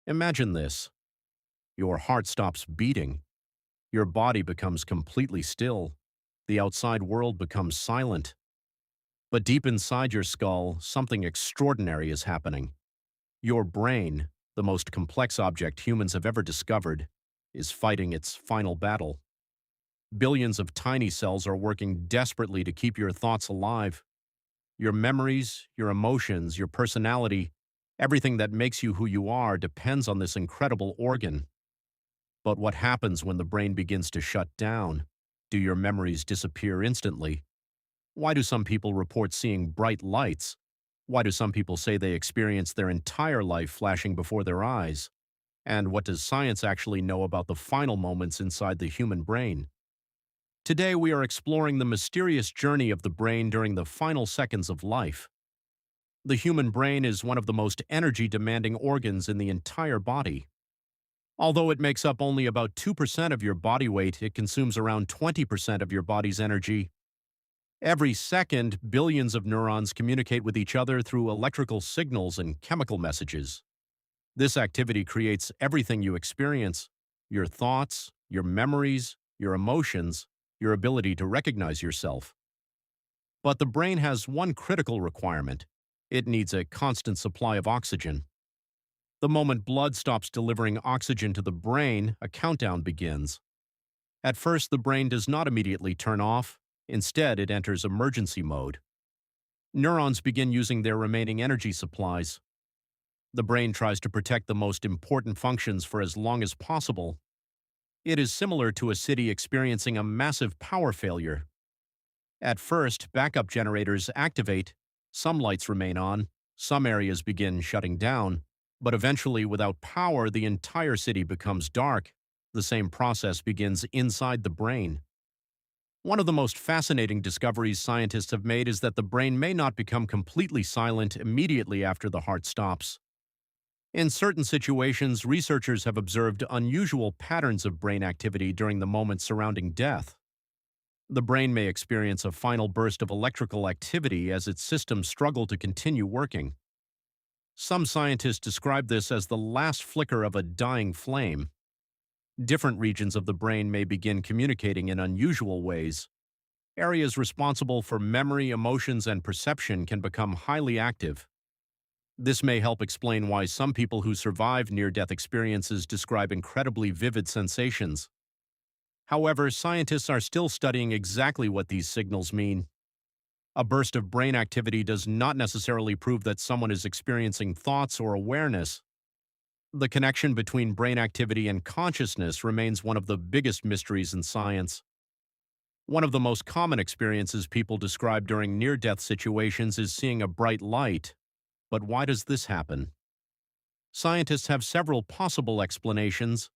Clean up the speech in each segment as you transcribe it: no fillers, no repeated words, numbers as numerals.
Imagine this. Your heart stops beating. Your body becomes completely still. The outside world becomes silent. But deep inside your skull, something extraordinary is happening. Your brain, the most complex object humans have ever discovered, is fighting its final battle. Billions of tiny cells are working desperately to keep your thoughts alive. Your memories, your emotions, your personality, everything that makes you who you are depends on this incredible organ. But what happens when the brain begins to shut down? Do your memories disappear instantly? Why do some people report seeing bright lights? Why do some people say they experience their entire life flashing before their eyes? And what does science actually know about the final moments inside the human brain? Today we are exploring the mysterious journey of the brain during the final seconds of life. The human brain is one of the most energy-demanding organs in the entire body. Although it makes up only about 2% of your body weight, it consumes around 20% of your body's energy. Every second, billions of neurons communicate with each other through electrical signals and chemical messages. This activity creates everything you experience: your thoughts, your memories, your emotions, your ability to recognize yourself. But the brain has one critical requirement. It needs a constant supply of oxygen. The moment blood stops delivering oxygen to the brain, a countdown begins. At first, the brain does not immediately turn off. Instead, it enters emergency mode. Neurons begin using their remaining energy supplies. The brain tries to protect the most important functions for as long as possible. It is similar to a city experiencing a massive power failure. At first, backup generators activate, some lights remain on, some areas begin shutting down, but eventually, without power, the entire city becomes dark. The same process begins inside the brain. One of the most fascinating discoveries scientists have made is that the brain may not become completely silent immediately after the heart stops. In certain situations, researchers have observed unusual patterns of brain activity during the moments surrounding death. The brain may experience a final burst of electrical activity as its systems struggle to continue working. Some scientists describe this as the last flicker of a dying flame. Different regions of the brain may begin communicating in unusual ways. Areas responsible for memory, emotions, and perception can become highly active. This may help explain why some people who survive near-death experiences describe incredibly vivid sensations. However, scientists are still studying exactly what these signals mean. A burst of brain activity does not necessarily prove that someone is experiencing thoughts or awareness. The connection between brain activity and consciousness remains one of the biggest mysteries in science. One of the most common experiences people describe during near-death situations is seeing a bright light. But why does this happen? Scientists have several possible explanations.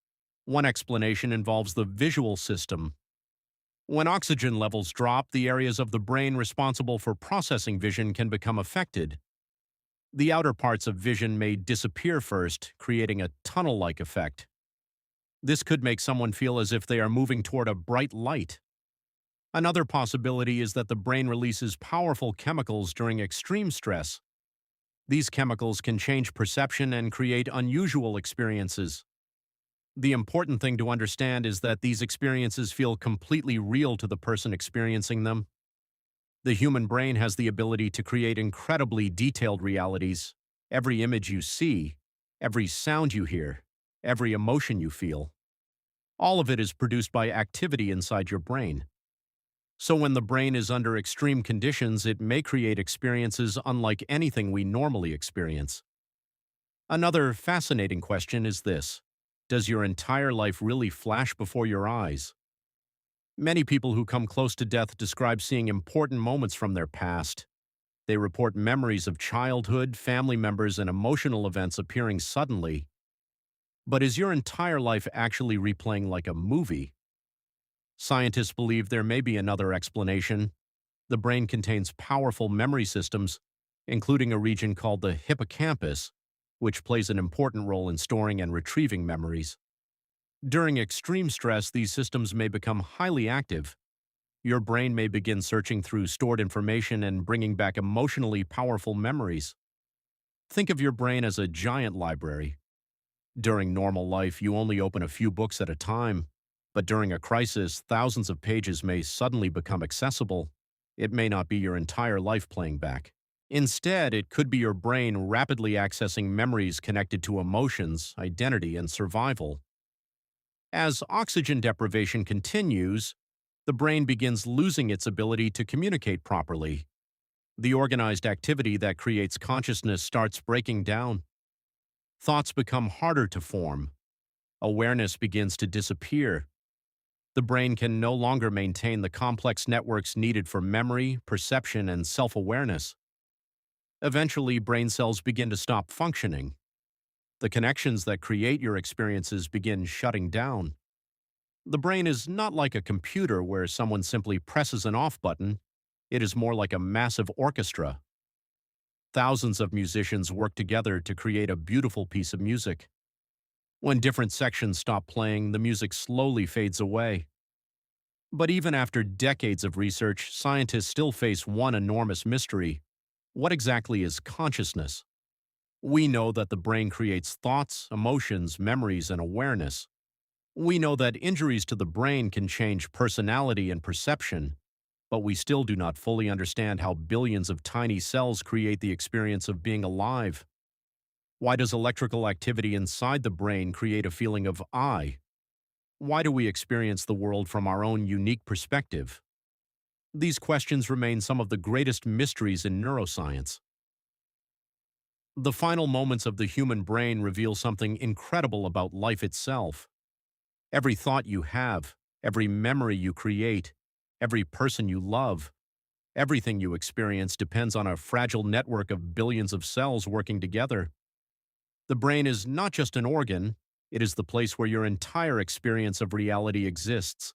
One explanation involves the visual system. When oxygen levels drop, the areas of the brain responsible for processing vision can become affected. The outer parts of vision may disappear first, creating a tunnel-like effect. This could make someone feel as if they are moving toward a bright light. Another possibility is that the brain releases powerful chemicals during extreme stress. These chemicals can change perception and create unusual experiences. The important thing to understand is that these experiences feel completely real to the person experiencing them. The human brain has the ability to create incredibly detailed realities. Every image you see, every sound you hear, every emotion you feel, all of it is produced by activity inside your brain. So when the brain is under extreme conditions, it may create experiences unlike anything we normally experience. Another fascinating question is this: does your entire life really flash before your eyes? Many people who come close to death describe seeing important moments from their past. They report memories of childhood, family members, and emotional events appearing suddenly. But is your entire life actually replaying like a movie? Scientists believe there may be another explanation. The brain contains powerful memory systems, including a region called the hippocampus, which plays an important role in storing and retrieving memories. During extreme stress, these systems may become highly active. Your brain may begin searching through stored information and bringing back emotionally powerful memories. Think of your brain as a giant library. During normal life, you only open a few books at a time, but during a crisis, thousands of pages may suddenly become accessible. It may not be your entire life playing back. Instead, it could be your brain rapidly accessing memories connected to emotions, identity, and survival. As oxygen deprivation continues, the brain begins losing its ability to communicate properly. The organized activity that creates consciousness starts breaking down. Thoughts become harder to form. Awareness begins to disappear. The brain can no longer maintain the complex networks needed for memory, perception, and self-awareness. Eventually, brain cells begin to stop functioning. The connections that create your experiences begin shutting down. The brain is not like a computer where someone simply presses an off button. It is more like a massive orchestra. Thousands of musicians work together to create a beautiful piece of music. When different sections stop playing, the music slowly fades away. But even after decades of research, scientists still face one enormous mystery. What exactly is consciousness? We know that the brain creates thoughts, emotions, memories, and awareness. We know that injuries to the brain can change personality and perception, but we still do not fully understand how billions of tiny cells create the experience of being alive. Why does electrical activity inside the brain create a feeling of I? Why do we experience the world from our own unique perspective? These questions remain some of the greatest mysteries in neuroscience. The final moments of the human brain reveal something incredible about life itself. Every thought you have, every memory you create, every person you love, everything you experience depends on a fragile network of billions of cells working together. The brain is not just an organ, it is the place where your entire experience of reality exists.